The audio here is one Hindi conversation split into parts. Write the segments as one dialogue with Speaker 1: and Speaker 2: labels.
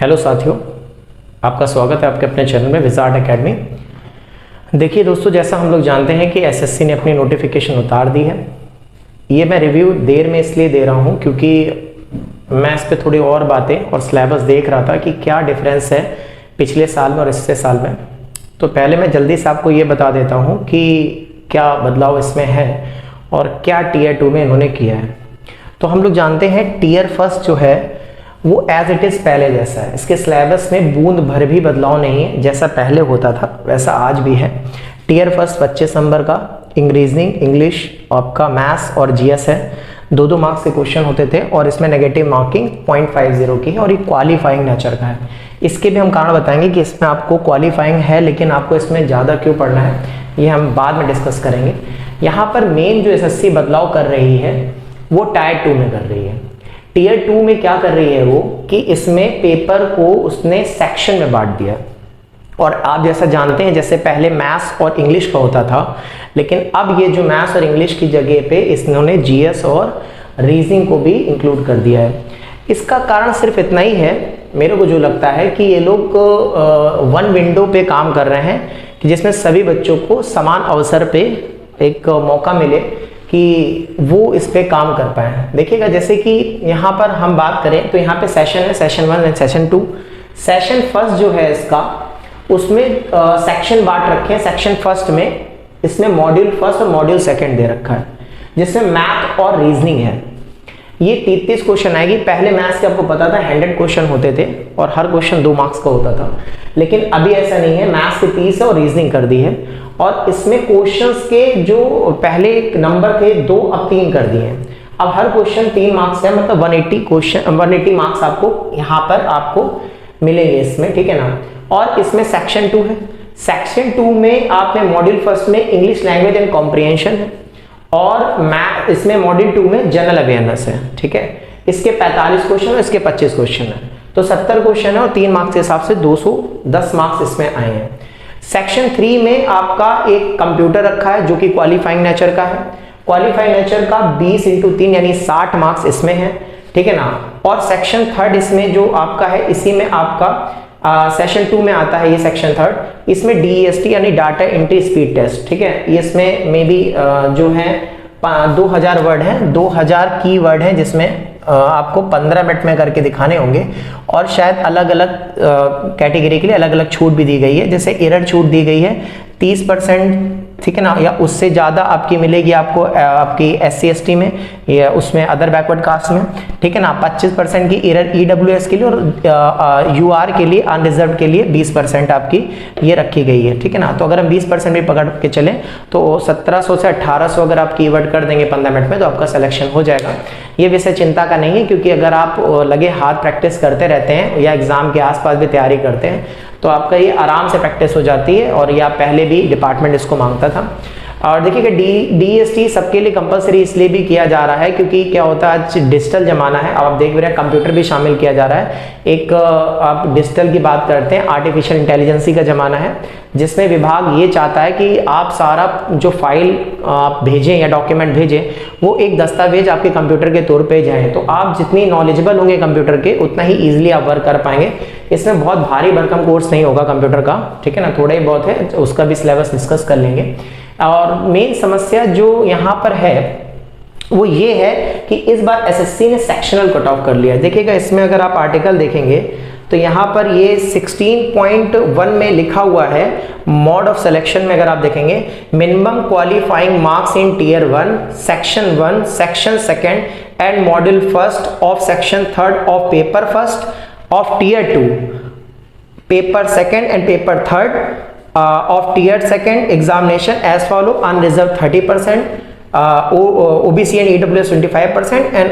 Speaker 1: हेलो साथियों, आपका स्वागत है आपके अपने चैनल में विजार्ड एकेडमी। देखिए दोस्तों, जैसा हम लोग जानते हैं कि एसएससी ने अपनी नोटिफिकेशन उतार दी है। ये मैं रिव्यू देर में इसलिए दे रहा हूँ क्योंकि मैं इस पर थोड़ी और बातें और सिलेबस देख रहा था कि क्या डिफरेंस है पिछले साल में और इससे साल में। तो पहले मैं जल्दी से आपको ये बता देता हूँ कि क्या बदलाव इसमें है और क्या टीयर 2 में इन्होंने किया है। तो हम लोग जानते हैं टीयर फर्स्ट जो है वो एज इट इज़ पहले जैसा है। इसके सिलेबस में बूंद भर भी बदलाव नहीं है, जैसा पहले होता था वैसा आज भी है। टीयर फर्स्ट 25 नंबर का रीजनिंग, इंग्लिश, आपका मैथ्स और जीएस है। 2-2 मार्क्स के क्वेश्चन होते थे और इसमें नेगेटिव मार्किंग 0.50 की है और ये क्वालिफाइंग नेचर का है। इसके भी हम कारण बताएंगे कि इसमें आपको क्वालिफाइंग है लेकिन आपको इसमें ज़्यादा क्यों पढ़ना है, ये हम बाद में डिस्कस करेंगे। यहाँ पर मेन जो एसएससी बदलाव कर रही है वो टायर 2 में कर रही है। टीयर 2 में क्या कर रही है वो कि इसमें पेपर को उसने सेक्शन में बांट दिया। और आप जैसा जानते हैं जैसे पहले मैथ्स और इंग्लिश का होता था, लेकिन अब ये जो मैथ्स और इंग्लिश की जगह पे इन्होंने जीएस और रीजनिंग को भी इंक्लूड कर दिया है। इसका कारण सिर्फ इतना ही है, मेरे को जो लगता है कि ये लोग वन विंडो पे काम कर रहे हैं कि जिसमें सभी बच्चों को समान अवसर पे एक मौका मिले कि वो इस पे काम कर पाए। देखिएगा जैसे कि यहाँ पर हम बात करें तो यहाँ पे सेशन है, session 1 and session 2। Session first जो है इसका उसमें सेक्शन बांट रखे हैं। सेक्शन फर्स्ट में इसमें मॉड्यूल फर्स्ट और मॉड्यूल सेकंड दे रखा है जिसमें मैथ और रीजनिंग है। ये 33 क्वेश्चन आएगी। पहले मैथ्स के आपको पता था 100 क्वेश्चन होते थे और हर क्वेश्चन 2 मार्क्स का होता था, लेकिन अभी ऐसा नहीं है। मैथ्स के 30 है और रीजनिंग कर दी है और इसमें क्वेश्चंस के जो पहले नंबर थे 2 अब 3 कर दिए हैं। अब हर क्वेश्चन 3 मार्क्स है, मतलब 180 मार्क्स आपको यहाँ पर आपको मिलेंगे इसमें, ठीक है ना। और इसमें सेक्शन 2 है। सेक्शन 2 में आपने मॉड्यूल फर्स्ट में इंग्लिश लैंग्वेज एंड कॉम्प्रिहेंशन है और मैथ इसमें मॉड्यूल 2 में जनरल अवेयरनेस है, ठीक है। इसके 45 क्वेश्चन और इसके 25 क्वेश्चन है, तो 70 क्वेश्चन है और 3 मार्क्स के हिसाब से 210 मार्क्स इसमें आए हैं। सेक्शन 3 में आपका एक कंप्यूटर रखा है जो कि क्वालिफाइंग नेचर का है। क्वालिफाइंग नेचर का 20 × 3 यानी 60 मार्क्स इसमें है, ठीक है ना। और सेक्शन 3 इसमें जो आपका है इसी में आपका सेशन 2 में आता है ये सेक्शन 3, इसमें DEST यानी डाटा एंट्री स्पीड टेस्ट, ठीक है। इसमें मे बी जो है 2000 वर्ड हैं, 2000 की वर्ड हैं जिसमें आपको 15 मिनट में करके दिखाने होंगे और शायद अलग अलग कैटेगरी के लिए अलग अलग छूट भी दी गई है। जैसे एरर छूट दी गई है 30%, ठीक है ना, या उससे ज़्यादा आपकी मिलेगी आपको आपकी SC ST में या उसमें अदर बैकवर्ड कास्ट में, ठीक है ना। 25% की एरर EWS के लिए और UR के लिए अनरिजर्व के लिए 20% आपकी ये रखी गई है, ठीक है ना। तो अगर हम 20% भी पकड़ के चलें तो 1700 से 1800 अगर आप कीवर्ड कर देंगे 15 मिनट में तो आपका सिलेक्शन हो जाएगा। ये वैसे चिंता का नहीं है क्योंकि अगर आप लगे हाथ प्रैक्टिस करते रहते हैं या एग्जाम के आसपास भी तैयारी करते हैं तो आपका ये आराम से प्रैक्टिस हो जाती है और ये आप पहले भी डिपार्टमेंट इसको मांगता था। और देखिए DST सबके लिए कंपलसरी इसलिए भी किया जा रहा है क्योंकि क्या होता है आज डिजिटल जमाना है। अब आप देख रहे हैं कंप्यूटर भी शामिल किया जा रहा है। एक आप डिजिटल की बात करते हैं, आर्टिफिशियल इंटेलिजेंसी का जमाना है जिसमें विभाग ये चाहता है कि आप सारा जो फाइल आप भेजें या डॉक्यूमेंट भेजें वो एक दस्तावेज आपके कंप्यूटर के तौर पे जाए। तो आप जितनी नॉलेजेबल होंगे कंप्यूटर के उतना ही ईजिली आप वर्क कर पाएंगे। इसमें बहुत भारी भरकम कोर्स नहीं होगा कंप्यूटर का, ठीक है ना, थोड़ा ही बहुत है, उसका भी सिलेबस डिस्कस कर लेंगे। और मेन समस्या जो यहाँ पर है वो ये है कि इस बार एसएससी ने सेक्शनल कट ऑफ कर लिया। देखिएगा इसमें अगर आप आर्टिकल देखेंगे तो यहाँ पर ये 16.1 में लिखा हुआ है मोड ऑफ सिलेक्शन में। अगर आप देखेंगे minimum qualifying marks in tier 1, section 1, section 2 and module first of section 3 of paper first of tier 2, paper 2 and paper 3 of tier 2 examination as follow: unreserved 30%, OBC and EWS 25% and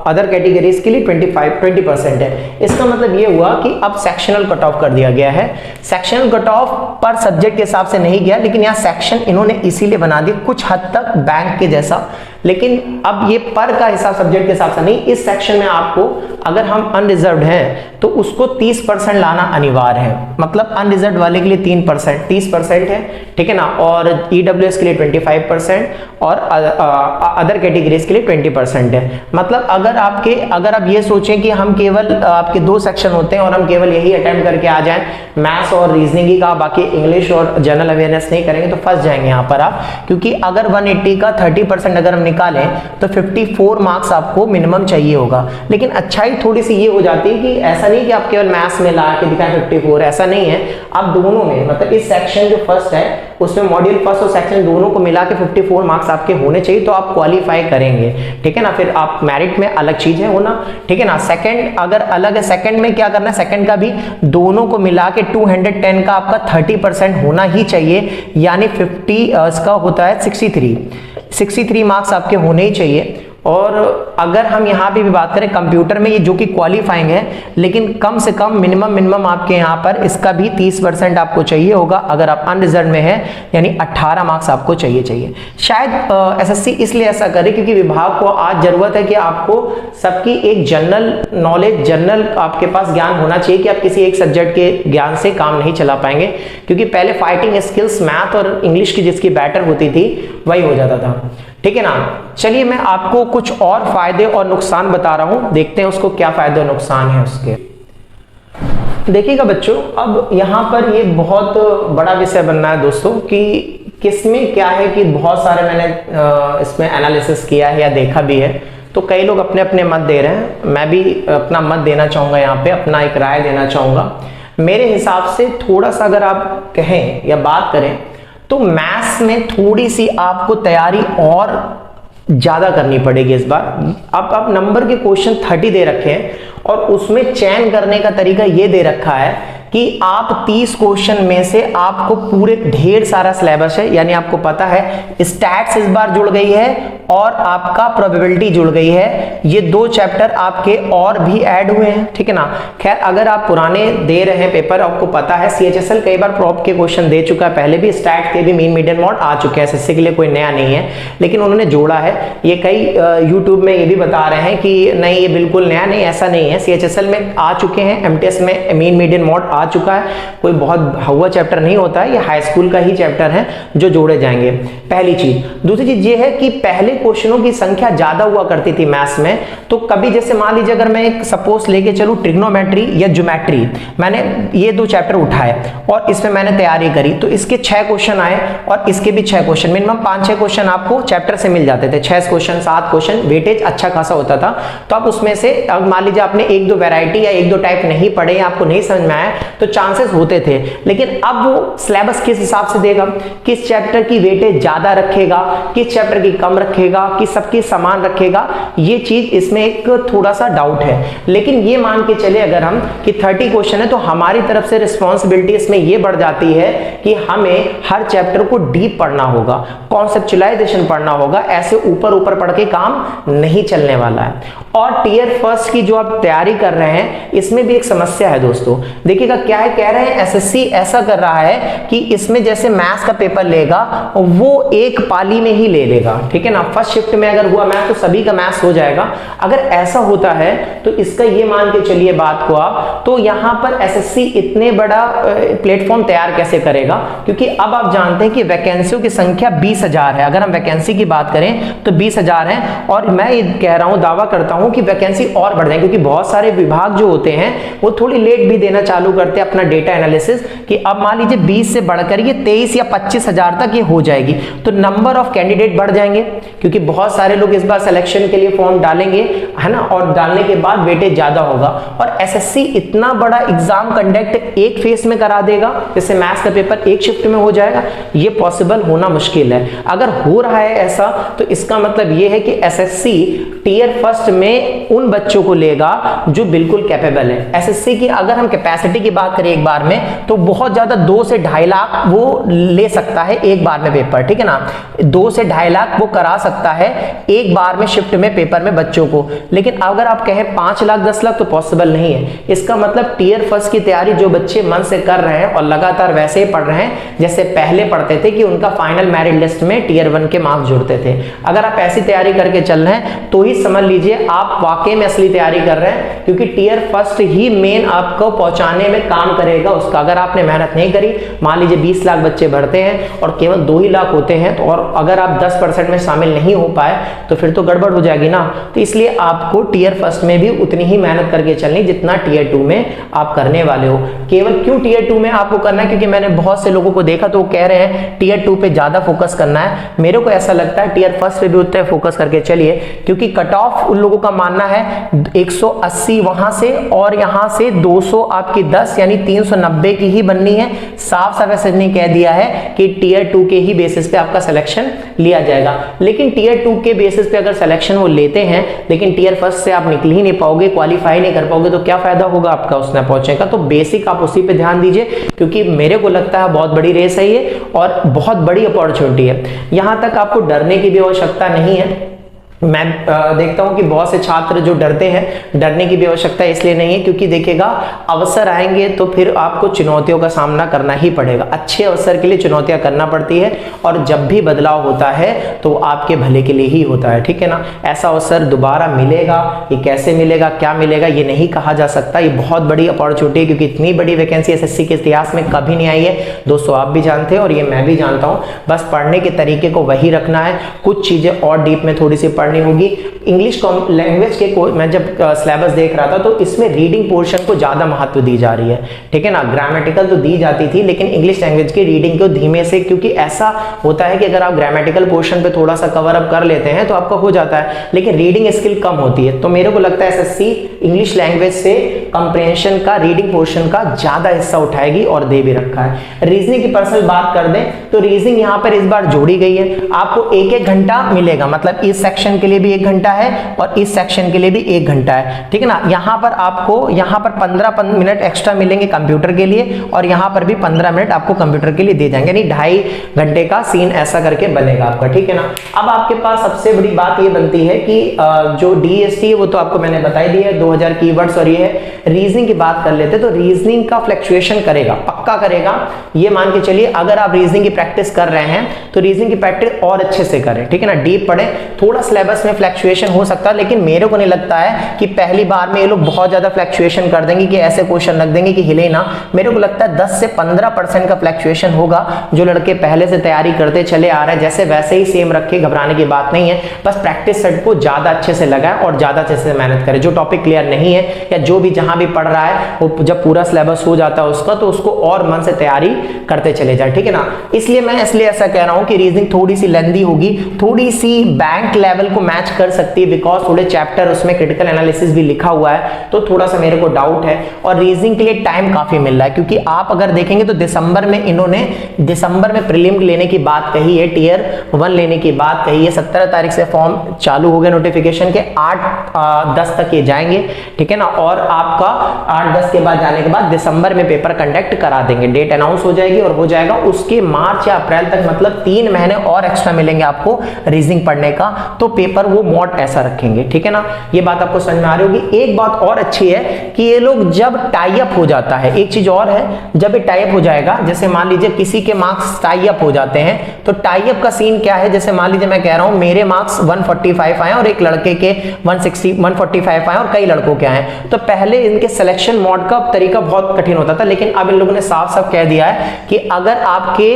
Speaker 1: other categories के लिए 20% है। इसका मतलब ये हुआ कि अब सेक्शनल कट ऑफ कर दिया गया है। सेक्शनल कट ऑफ पर सब्जेक्ट के हिसाब से नहीं गया, लेकिन यहाँ सेक्शन इन्होंने इसीलिए बना दिया कुछ हद तक बैंक के जैसा लेकिन अब ये पर का हिसाब सब्जेक्ट के हिसाब से नहीं, इस सेक्शन में आपको अगर हम अनरिजर्व्ड हैं तो उसको 30% लाना अनिवार्य है। मतलब अनरिजर्व्ड वाले के लिए 3% 30% है, ठीक है ना, और ईडब्ल्यूएस के लिए 25% और अदर कैटेगरीज के लिए 20% है। मतलब अगर आप ये सोचें कि हम केवल आपके 2 सेक्शन होते हैं और हम केवल यही अटेम्प्ट करके आ जाएं, मैथ्स और रीजनिंग का, बाकी इंग्लिश और जनरल अवेयरनेस नहीं करेंगे तो फंस जाएंगे यहाँ पर आप। क्योंकि अगर 180 का 30% अगर हम निकालें तो 54 मार्क्स आपको मिनिमम चाहिए होगा। लेकिन अच्छाई थोड़ी सी ये हो जाती है कि ऐसा नहीं कि आप केवल मैथ्स में ला के दिखाएं 54, ऐसा नहीं है। आप दोनों में, मतलब इस सेक्शन जो फर्स्ट है उसमें मॉड्यूल फर्स्ट और सेक्शन दोनों को मिला के 54 मार्क्स आपके होने चाहिए, तो आप क्वालिफाई करेंगे, ठीक है ना। फिर आप मेरिट में अलग चीज है होना, ठीक है ना। सेकंड अगर अलग है, सेकंड में क्या करना है, सेकंड का भी दोनों को मिला के 210 का आपका 30% होना ही चाहिए, यानी 50 इसका होता है 63 मार्क्स आपके होने ही चाहिए। और अगर हम यहाँ पे भी बात करें कंप्यूटर में, ये जो कि क्वालिफाइंग है, लेकिन कम से कम मिनिमम आपके यहाँ पर इसका भी 30% आपको चाहिए होगा अगर आप अनरिजर्व में है, यानी 18 मार्क्स आपको चाहिए। शायद एसएससी इसलिए ऐसा करे क्योंकि विभाग को आज जरूरत है कि आपको सबकी एक जनरल नॉलेज, जनरल आपके पास ज्ञान होना चाहिए कि आप किसी एक सब्जेक्ट के ज्ञान से काम नहीं चला पाएंगे। क्योंकि पहले फाइटिंग स्किल्स मैथ और इंग्लिश की जिसकी बेटर होती थी वही हो जाता था, ठीक है ना। चलिए मैं आपको कुछ और फायदे और नुकसान बता रहा हूं, देखते हैं उसको क्या फायदे और नुकसान है उसके। देखिएगा बच्चों, अब यहां पर ये बहुत बड़ा विषय बनना है दोस्तों कि किसमें क्या है कि बहुत सारे मैंने इसमें एनालिसिस किया है या देखा भी है, तो कई लोग अपने अपने मत दे रहे हैं। मैं भी अपना मत देना चाहूंगा, यहाँ पे अपना एक राय देना चाहूंगा। मेरे हिसाब से थोड़ा सा अगर आप कहें या बात करें तो मैथ्स में थोड़ी सी आपको तैयारी और ज्यादा करनी पड़ेगी इस बार। अब नंबर के क्वेश्चन 30 दे रखे हैं और उसमें चयन करने का तरीका ये दे रखा है कि आप 30 क्वेश्चन में से आपको पूरे ढेर सारा सिलेबस है, यानी आपको पता है स्टैट्स इस बार जुड़ गई है और आपका प्रोबेबिलिटी जुड़ गई है। ये 2 चैप्टर आपके और भी ऐड हुए हैं, ठीक है ना। खैर अगर आप पुराने दे रहे हैं पेपर, आपको पता है CHSL कई बार प्रॉप के क्वेश्चन दे चुका है, पहले भी स्टैट के भी मीन मीडियन मॉड आ चुके हैं, एसएससी के लिए कोई नया नहीं है, लेकिन उन्होंने जोड़ा है। ये कई यूट्यूब में ये भी बता रहे हैं कि नहीं ये बिल्कुल नया नहीं, ऐसा नहीं है। CHSL में आ चुके हैं, MTS में मीन मीडियन मॉड आ चुका है, कोई बहुत हुआ चैप्टर नहीं होता है, ये हाई स्कूल का ही चैप्टर है जो जोड़े जाएंगे, पहली चीज। दूसरी चीज ये है कि पहले क्वेश्चनों की संख्या ज्यादा हुआ करती थी मैथ्स में, तो कभी जैसे मान लीजिए अगर मैं एक सपोज लेके चलूं ट्रिग्नोमेट्री या ज्योमेट्री, मैंने ये 2 चैप्टर उठाए और इसमें मैंने तैयारी करी, तो इसके 6 क्वेश्चन आए और इसके भी 6 क्वेश्चन, मिनिमम 5-6 क्वेश्चन आपको चैप्टर से मिल जाते थे, 6 क्वेश्चन 7 क्वेश्चन, वेटेज अच्छा खासा होता था। तो आप उसमें से अब मान लीजिए आपने 1-2 वैरायटी या 1-2 टाइप नहीं पढ़े, आपको नहीं समझ में आया, तो चांसेस होते थे। लेकिन अब वो सिलेबस किस हिसाब से देगा, किस चैप्टर की वेटेज ज्यादा रखेगा, किस चैप्टर की कम रखेगा, कि सबकी समान रखेगा, ये चीज इसमें एक थोड़ा सा डाउट है। लेकिन ये मान के चले अगर हम कि 30 क्वेश्चन है तो हमारी तरफ से रिस्पॉन्सिबिलिटी इसमें ये बढ़ जाती है कि हमें हर चैप्टर को डीप पढ़ना होगा, कॉन्सेप्चुअलाइजेशन पढ़ना होगा, ऐसे ऊपर ऊपर पढ़ के काम नहीं चलने वाला है। और टियर फर्स्ट की जो आप तैयारी कर रहे हैं इसमें भी एक समस्या है दोस्तों। देखिएगा क्या है, कह रहे हैं एसएससी ऐसा कर रहा है कि इसमें जैसे मैथ्स का पेपर लेगा वो एक पाली में ही ले लेगा, ठीक है ना। फर्स्ट शिफ्ट में अगर हुआ मैथ तो सभी का मैथ्स हो जाएगा। अगर ऐसा होता है तो इसका ये मान के चलिए बात को आप, तो यहां पर एसएससी इतने बड़ा प्लेटफॉर्म तैयार कैसे करेगा, क्योंकि अब आप जानते हैं कि वैकेंसियों की संख्या 20,000 है। अगर हम वैकेंसी की बात करें तो 20,000 है और मैं ये कह रहा हूं, दावा करता हूं कि वैकेंसी और बढ़ जाएगी, क्योंकि बहुत सारे विभाग जो होते हैं वो थोड़ी लेट भी देना चालू करते हैं अपना डेटा एनालिसिस, कि अब मान लीजिए 20 से बढ़कर ये 23 या 25,000 तक ये हो जाएगी, तो नंबर ऑफ कैंडिडेट बढ़ जाएंगे, क्योंकि बहुत सारे लोग इस बार सिलेक्शन के लिए फॉर्म डालेंगे, है ना, और डालने के बाद वेटेज ज्यादा होगा। और एसएससी इतना बड़ा एग्जाम कंडक्ट एक फेस में करा देगा, जैसे मैथ्स का पेपर एक शिफ्ट में हो जाएगा, ये पॉसिबल होना मुश्किल है। अगर हो रहा है ऐसा तो इसका मतलब ये है कि एसएससी टियर फर्स्ट में उन बच्चों को लेगा जो बिल्कुल कैपेबल है। एसएससी की अगर हम कैपेसिटी की बात करें एक बार में, तो बहुत ज्यादा 2 से 2.5 लाख वो ले सकता है एक बार में पेपर, ठीक है ना। 2 से 2.5 लाख वो करा सकता है एक बार में शिफ्ट में पेपर में बच्चों को। लेकिन अगर आप कहें 5 लाख 10 लाख तो पॉसिबल नहीं है। इसका मतलब टियर फर्स्ट की तैयारी जो बच्चे मन से कर रहे हैं और लगातार वैसे ही पढ़ रहे रहे हैं जैसे पहले पढ़ते थे कि उनका फाइनल मेरिट लिस्ट में टीयर 1 के मार्क्स जुड़ते थे। अगर आप ऐसी तैयारी करके चल रहे हैं तो ही समझ लीजिए आप वाकई में असली तैयारी कर रहे हैं, क्योंकि टीयर फर्स्ट ही मेन आपको पहुंचाने में काम करेगा उसका। अगर आपने मेहनत नहीं करी, मान लीजिए 20 लाख बच्चे भरते हैं और केवल 2 ही लाख होते हैं, तो और अगर आप 10% में शामिल नहीं हो पाए तो फिर तो गड़बड़ हो जाएगी ना। तो इसलिए आपको टीयर फर्स्ट में भी उतनी ही मेहनत करके चलनी जितना टीयर 2 में आप करने वाले हो। केवल क्यों टीयर 2 में आपको करना है, क्योंकि मैंने बहुत से लोगों को देखा तो वो कह रहे हैं टीयर 2 पे ज्यादा फोकस करना है। मेरे को ऐसा लगता है टीयर फर्स्ट पे भी उतना फोकस करके चलिए, क्योंकि कट ऑफ उन लोगों का मानना है 180 वहां से और यहां से 200 आपकी 10 यानी 390 की ही बननी है। साफ साफ ऐसे नहीं कह दिया है कि टीयर 2 के ही बेसिस पे आपका सिलेक्शन लिया जाएगा, लेकिन टीयर 2 के बेसिस पे अगर सिलेक्शन वो लेते हैं लेकिन टीयर फर्स्ट से आप निकल ही नहीं पाओगे, क्वालिफाई नहीं कर पाओगे, तो क्या फायदा होगा आपका उसमें पहुंचने का। तो बेसिक आप उसी पे ध्यान दीजिए, क्योंकि मेरे को लगता है बहुत बड़ी रेस है ये और बहुत बड़ी अपॉर्चुनिटी है। यहां तक आपको डरने की भी आवश्यकता नहीं है। मैं देखता हूं कि बहुत से छात्र जो डरते हैं, डरने की भी आवश्यकता इसलिए नहीं है क्योंकि देखिएगा अवसर आएंगे तो फिर आपको चुनौतियों का सामना करना ही पड़ेगा। अच्छे अवसर के लिए चुनौतियां करना पड़ती है और जब भी बदलाव होता है तो आपके भले के लिए ही होता है, ठीक है ना। ऐसा अवसर दोबारा मिलेगा, ये कैसे मिलेगा, क्या मिलेगा, ये नहीं कहा जा सकता। ये बहुत बड़ी अपॉर्चुनिटी है क्योंकि इतनी बड़ी वैकेंसी एसएससी के इतिहास में कभी नहीं आई है दोस्तों। आप भी जानते हैं और ये मैं भी जानता हूं। बस पढ़ने के तरीके को वही रखना है, कुछ चीजें और डीप में थोड़ी सी पढ़नी होगी। इंग्लिश लैंग्वेज के मैं जब सिलेबस देख रहा था तो इसमें रीडिंग पोर्शन को ज्यादा महत्व दी जा रही है, ठीक है ना। ग्रामेटिकल तो दी जाती थी लेकिन इंग्लिश लैंग्वेज की रीडिंग को धीमे से, क्योंकि ऐसा होता है कि अगर आप ग्रामेटिकल पोर्शन पे थोड़ा सा कवर अप कर लेते हैं तो आपका हो जाता है, लेकिन रीडिंग स्किल कम होती है। तो मेरे को लगता है एसएससी इंग्लिश लैंग्वेज से कंप्रिहेंशन का, रीडिंग पोर्शन का ज्यादा हिस्सा उठाएगी और दे भी रखा है। रीजनिंग की पर्सनल बात कर दें तो रीजनिंग यहाँ पर इस बार जोड़ी गई है। आपको 1-1 घंटा मिलेगा, मतलब इस सेक्शन के लिए भी 1 घंटा है और इस सेक्शन के लिए भी 1 घंटा है, ठीक है ना। यहां पर आपको यहां पर 15 मिनट एक्स्ट्रा मिलेंगे कंप्यूटर के लिए और यहां पर भी 15 मिनट आपको कंप्यूटर के लिए दे जाएंगे, यानी 2.5 घंटे का सीन ऐसा करके बनेगा आपका, ठीक है ना। अब आपके पास सबसे बड़ी बात ये बनती है कि जो डीएसटी है वो तो आपको मैंने बताई दी है, 2000 कीवर्ड्स और ये है। रीजनिंग की बात कर लेते तो रीजनिंग का फ्लक्चुएशन करेगा, पक्का करेगा। ये मान के चलिए अगर आप रीजनिंग की प्रैक्टिस कर रहे हैं तो रीजनिंग की प्रैक्टिस और अच्छे से करें, ठीक है ना। डीप पढ़े, थोड़ा सिलेबस में फ्लक्चुएशन हो सकता है लेकिन मेरे को नहीं लगता है कि पहली बार में ये लोग बहुत ज्यादा फ्लक्चुएशन कर देंगे कि ऐसे क्वेश्चन रख देंगे कि हिले ना। मेरे को लगता है 10 से 15% का फ्लक्चुएशन होगा। जो लड़के पहले से तैयारी करते चले आ रहे हैं जैसे वैसे ही सेम रखे, घबराने की बात नहीं है। बस प्रैक्टिस सेट को ज्यादा अच्छे से लगाए और ज्यादा अच्छे से मेहनत करें। जो टॉपिक क्लियर नहीं है या जो भी जहां भी पढ़ रहा है वो जब पूरा सिलेबस हो जाता है उसका तो उसको और मन से तैयारी करते चले जाए, ठीक है ना। इसलिए मैं ऐसा कह रहा हूं कि रीजनिंग थोड़ी सी लेंदी होगी, थोड़ी सी बैंक लेवल को मैच कर सकती है बिकॉज थोड़े चैप्टर उसमें क्रिटिकल एनालिसिस भी लिखा हुआ है, तो थोड़ा सा मेरे को डाउट है। और रीजनिंग के लिए टाइम काफी मिल रहा है क्योंकि आप अगर देखेंगे तो दिसंबर में इन्होंने प्रीलिम लेने की बात कही है, टियर 1 लेने की बात कही है। 17 तारीख से फॉर्म चालू हो गए नोटिफिकेशन के, 8-10 तक ये जाएंगे, ठीक है ना। और आपका 8-10 के बाद जाने के बाद दिसंबर में पेपर कंडक्ट करा देंगे, डेट अनाउंस हो जाएगी और हो जाएगा। उसके मार्च या अप्रैल तक मतलब 3 महीने और एक्स्ट्रा मिलेंगे आपको रीजनिंग पढ़ने का, तो पेपर वो मॉड ऐसा रखेंगे, ठीक है ना। ये बात आपको समझ में आ रही होगी। एक बात और अच्छी है कि ये लोग जब टाई अप हो जाता है, एक चीज और है, जब ये टाई अप हो जाएगा, जैसे मान लीजिए किसी के मार्क्स टाई अप हो जाते हैं तो टाई अप का सीन क्या है, जैसे मान लीजिए मैं कह रहा हूं मेरे मार्क्स 145 आए और एक लड़के के 145 आए और कई लड़कों के आए, तो पहले इनके सिलेक्शन मोड का तरीका बहुत कठिन होता था, लेकिन अब इन लोगों ने साफ साफ कह दिया है कि अगर आपके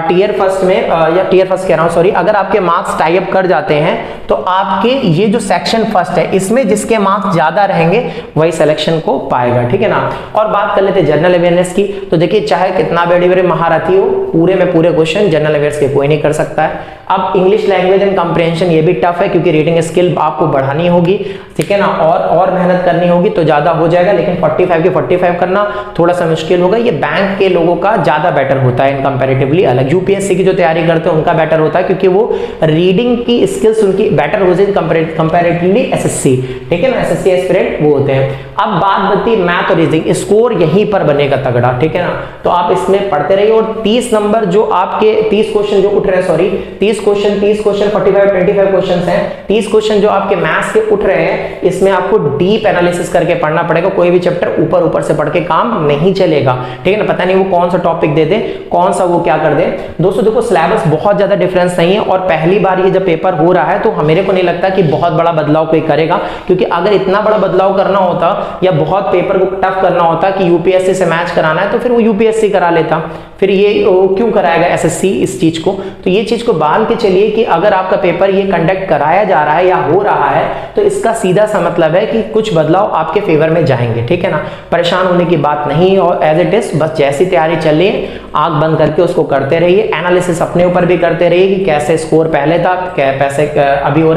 Speaker 1: टीयर फर्स्ट में या टीयर फर्स्ट कह रहा हूं सॉरी, अगर आपके मार्क्स टाई अप कर जाते हैं तो आपके ये जो सेक्शन फर्स्ट है इसमें जिसके मार्क्स ज्यादा रहेंगे वही सिलेक्शन को पाएगा, ठीक है ना। और बात कर लेते हैं जनरल अवेयरनेस की, तो देखिए चाहे कितना बड़े महारथी हो, पूरे में पूरे क्वेश्चन जनरल अवेयर्स के कोई नहीं कर सकता है। अब इंग्लिश लैंग्वेज एंड कंप्रिहेंशन ये भी टफ है क्योंकि रीडिंग स्किल आपको बढ़ानी होगी, ठीक है ना, और मेहनत करनी होगी तो ज्यादा हो जाएगा, लेकिन 45 के 45 करना थोड़ा सा मुश्किल होगा। ये बैंक के लोगों का ज्यादा बेटर होता है इन कंपैरेटिवली, अलग यूपीएससी की जो तैयारी करते हैं उनका बेटर होता है क्योंकि वो रीडिंग की स्किल्स उनकी बेटर होज इन कंपैरेटिवली एसएससी, ठीक है ना, एसएससी एस्पिरेंट वो होते हैं। अब बात बनती मैथ और रीजनिंग, स्कोर यहीं पर बनेगा तगड़ा, ठीक है ना, तो आप इसमें पढ़ते रहिए। और 30 नंबर जो आपके 30 क्वेश्चन जो उठ रहे हैं, सॉरी 30 क्वेश्चन 45 25 क्वेश्चन हैं, 30 क्वेश्चन जो आपके मैथ्स के उठ रहे हैं, इसमें आपको डीप एनालिसिस करके पढ़ना पड़ेगा। कोई भी चैप्टर ऊपर से पढ़ के काम नहीं चलेगा, ठीक है ना, पता नहीं वो कौन सा टॉपिक दे दे, कौन सा वो क्या कर दे। दोस्तों देखो सिलेबस बहुत ज्यादा डिफरेंस नहीं है, और पहली बार ये जब पेपर हो रहा है तो मेरे को नहीं लगता कि बहुत बड़ा बदलाव कोई करेगा, क्योंकि अगर इतना बड़ा बदलाव करना होता या बहुत पेपर को टफ करना होता कि यूपीएससी से मैच कराना है, तो फिर वो यूपीएससी करा लेता, फिर ये क्यों कराएगा एसएससी इस चीज को। तो ये चीज को बांध के चलिए कि अगर आपका पेपर ये कंडक्ट कराया जा रहा है या हो रहा है, तो इसका सीधा सा मतलब है कि कुछ बदलाव आपके फेवर में जाएंगे, ठीक है ना, परेशान होने की बात नहीं। और एज इट इज बस जैसी तैयारी चल रही है आंख बंद करके उसको करते रहिए, एनालिसिस अपने ऊपर भी करते रहिए कि कैसे स्कोर पहले था, कैसे अभी हो।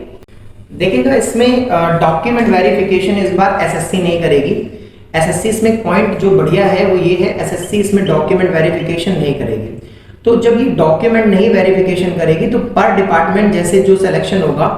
Speaker 1: देखिएगा इसमें डॉक्यूमेंट वेरिफिकेशन इस बार एसएससी नहीं करेगी। एसएससी इसमें पॉइंट जो बढ़िया है वो ये है, एसएससी इसमें डॉक्यूमेंट वेरिफिकेशन नहीं करेगी। तो जब ये डॉक्यूमेंट नहीं वेरिफिकेशन करेगी तो पर डिपार्टमेंट जैसे जो सिलेक्शन होगा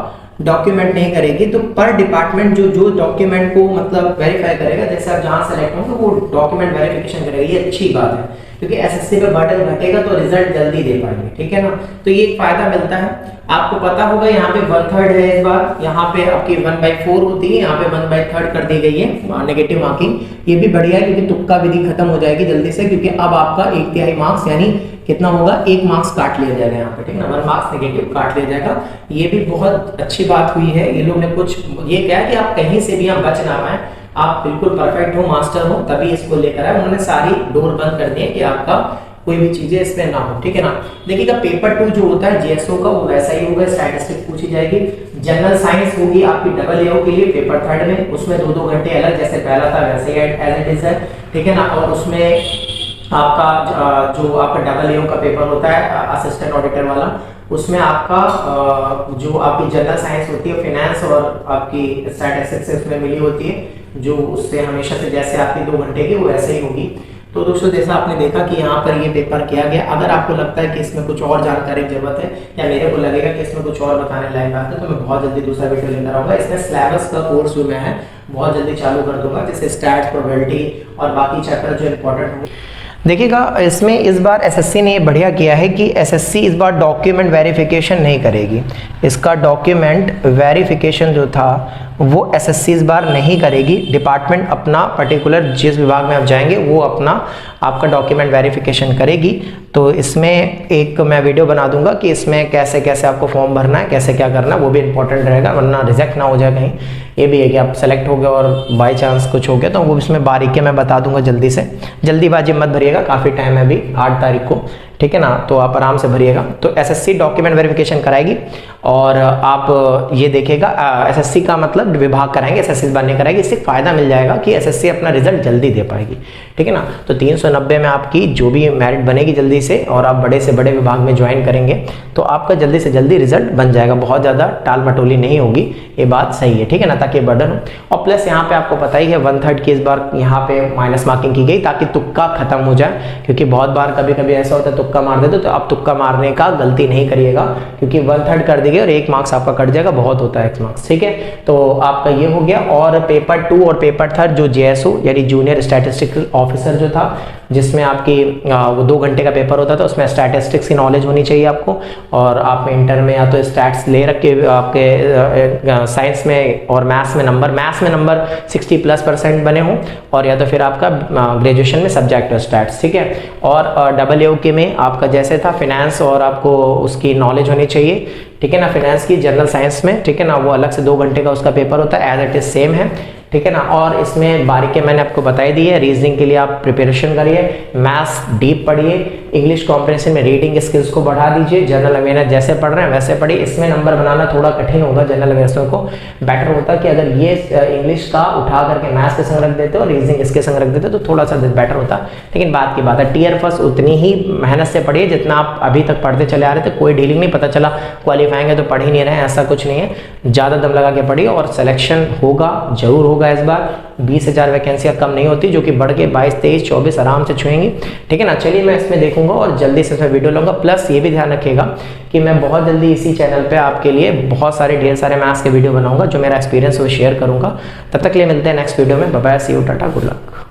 Speaker 1: डॉक्यूमेंट नहीं करेगी, तो पर डिपार्टमेंट जो डॉक्यूमेंट को मतलब वेरीफाई करेगा, जैसे आप जहां सेलेक्ट होंगे वो डॉक्यूमेंट वेरिफिकेशन करेगा। ये अच्छी बात है, क्योंकि एसएससी पे बर्डन घटेगा तो रिजल्ट जल्दी दे पाएंगे, ठीक है ना, तो ये एक फायदा मिलता है। आपको पता होगा यहाँ पे 1/3 है इस बार, यहाँ पे आपकी 1/4 होती है, यहाँ पे 1/3 कर दी गई है नेगेटिव मार्किंग। ये भी बढ़िया है क्योंकि तुक्का विधि खत्म हो जाएगी जल्दी से, क्योंकि अब आपका 1/3 मार्क्स यानी कितना होगा, 1 मार्क्स काट लिया जाएगा यहाँ पे, ठीक है ना, 1 मार्क्स नेगेटिव काट लिया जाएगा। ये भी बहुत अच्छी बात हुई है। ये लोग ने कुछ ये कहा कि आप कहीं से भी आप बच ना पाए, आप बिल्कुल परफेक्ट हो, मास्टर हो, तभी इसको लेकर आए। उन्होंने सारी डोर बंद कर दी है कि आपका कोई भी चीजें इसमें ना हो, ठीक है ना। देखिएगा पेपर 2 जो होता है जीएसओ का वो वैसा ही होगा, स्टैटिस्टिक्स पूछी जाएगी। जनरल साइंस होगी आपकी डबल एओ के लिए पेपर 3 में, उसमें 2-2 घंटे अलग, जैसे पहला था वैसे ही एज इट इज है, ठीक है ना। और उसमें आपका जो आपका डबल एओ का पेपर होता है असिस्टेंट ऑडिटर वाला, उसमें आपका जो आपकी जनरल साइंस होती है, फाइनेंस और आपकी स्टैटिस्टिक्स उसमें मिली होती है, जो उससे हमेशा से जैसे आपकी 2 घंटे की वो ऐसे ही होगी। तो दोस्तों जैसा आपने देखा कि यहाँ पर ये पेपर किया गया। अगर आपको लगता है कि इसमें कुछ और जानकारी की जरूरत है, या मेरे को लगेगा कि इसमें कुछ और बताने लायक बात है, तो मैं बहुत जल्दी दूसरा वीडियो लेकर आऊंगा। इसमें सिलेबस का कोर्स जो मैं है बहुत जल्दी चालू कर दूंगा, जैसे स्टैट्स, प्रोबेबिलिटी और बाकी चैप्टर जो इंपॉर्टेंट होंगे। देखिएगा इसमें इस बार एसएससी ने बढ़िया किया है कि एसएससी इस बार डॉक्यूमेंट वेरिफिकेशन नहीं करेगी। इसका डॉक्यूमेंट वेरिफिकेशन जो था वो एसएससी इस बार नहीं करेगी। डिपार्टमेंट अपना पर्टिकुलर जिस विभाग में आप जाएंगे वो अपना आपका डॉक्यूमेंट वेरिफिकेशन करेगी। तो इसमें एक मैं वीडियो बना दूंगा कि इसमें कैसे कैसे आपको फॉर्म भरना है, कैसे क्या करना है, वो भी इंपॉर्टेंट रहेगा, वरना रिजेक्ट ना हो जाए कहीं। ये भी है कि आप सेलेक्ट हो गए और बाय चांस कुछ हो गया तो वो इसमें बारीकी मैं बता दूंगा जल्दी से। जल्दीबाजी मत भरिएगा, काफ़ी टाइम है अभी 8 तारीख को, ठीक है ना, तो आप आराम से भरिएगा। तो एसएससी डॉक्यूमेंट वेरिफिकेशन कराएगी और आप ये देखिएगा एसएससी का मतलब विभाग कराएंगे, एसएससी इस बार नहीं कराएगी। इससे फायदा मिल जाएगा कि एसएससी अपना रिजल्ट जल्दी दे पाएगी, ठीक है ना। तो 390 में आपकी जो भी मेरिट बनेगी जल्दी से और आप बड़े से बड़े विभाग में ज्वाइन करेंगे तो आपका जल्दी से जल्दी रिजल्ट बन जाएगा, बहुत ज़्यादा टाल मटोली नहीं होगी, ये बात सही है, ठीक है ना, ताकि बर्डन हो। और प्लस यहाँ पे आपको पता ही है 1/3 की इस बार यहाँ पे माइनस मार्किंग की गई ताकि तुक्का खत्म हो जाए, क्योंकि बहुत बार कभी कभी ऐसा होता है तुक्का मार देते, तो आप तुक्का मारने का गलती नहीं करिएगा, क्योंकि 1/3 कर देंगे और 1 मार्क्स आपका कट जाएगा, बहुत होता है 1 मार्क्स, ठीक है। तो आपका ये हो गया। और पेपर 2 और पेपर 3 जो जेएसओ यानी जूनियर स्टैटिस्टिकल ऑफिसर जो था, जिसमें आपकी वो 2 घंटे का पेपर होता था, उसमें स्टैटिस्टिक्स की नॉलेज होनी चाहिए आपको। और आप इंटर में या तो स्टैट्स ले रखे आपके साइंस में और मैथ्स में नंबर 60+% बने हों, और या तो फिर आपका ग्रेजुएशन में सब्जेक्ट स्टैट्स, ठीक है। और डबल एओ के में आपका जैसे था फाइनेंस और आपको उसकी नॉलेज होनी चाहिए, ठीक है ना, फाइनेंस की जनरल साइंस में, ठीक है ना, वो अलग से 2 घंटे का उसका पेपर होता है, एज इट इज सेम है, ठीक है ना। और इसमें बारीकी मैंने आपको बताई दी है। रीजनिंग के लिए आप प्रिपरेशन करिए, मैथ्स डीप पढ़िए, इंग्लिश कॉम्प्रिहेंशन में रीडिंग स्किल्स को बढ़ा दीजिए, जनरल अवेयरनेस जैसे पढ़ रहे हैं वैसे पढ़िए। इसमें नंबर बनाना थोड़ा कठिन होगा, जनरल अवेयरनेस को बेटर होता कि अगर ये इंग्लिश का उठा करके मैथ्स के संग रख देते और रीजनिंग इसके संग रख देते तो थोड़ा सा बेटर होता। लेकिन बात की बात है, टीयर फर्स्ट उतनी ही मेहनत से पढ़िए जितना आप अभी तक पढ़ते चले आ रहे थे। कोई डीलिंग नहीं, पता चला क्वालिफाइंग है तो पढ़ ही नहीं रहे, ऐसा कुछ नहीं है। ज़्यादा दम लगा के पढ़िए और सिलेक्शन होगा, जरूर होगा। होगा इस बार, 20,000 वैकेंसियाँ कम नहीं होती, जो कि बढ़ के 22, 23, 24 आराम से छुएंगी। ठीक है ना। चलिए मैं इसमें देखूंगा और जल्दी से इसमें वीडियो लूँगा। प्लस ये भी ध्यान रखिएगा कि मैं बहुत जल्दी इसी चैनल पे आपके लिए बहुत सारे ढेर सारे मैथ्स के वीडियो बनाऊंगा, जो मेरा एक्सपीरियंस वो शेयर करूंगा। तब तक के लिए मिलते हैं नेक्स्ट वीडियो में। Bye bye, see you, tata, good luck.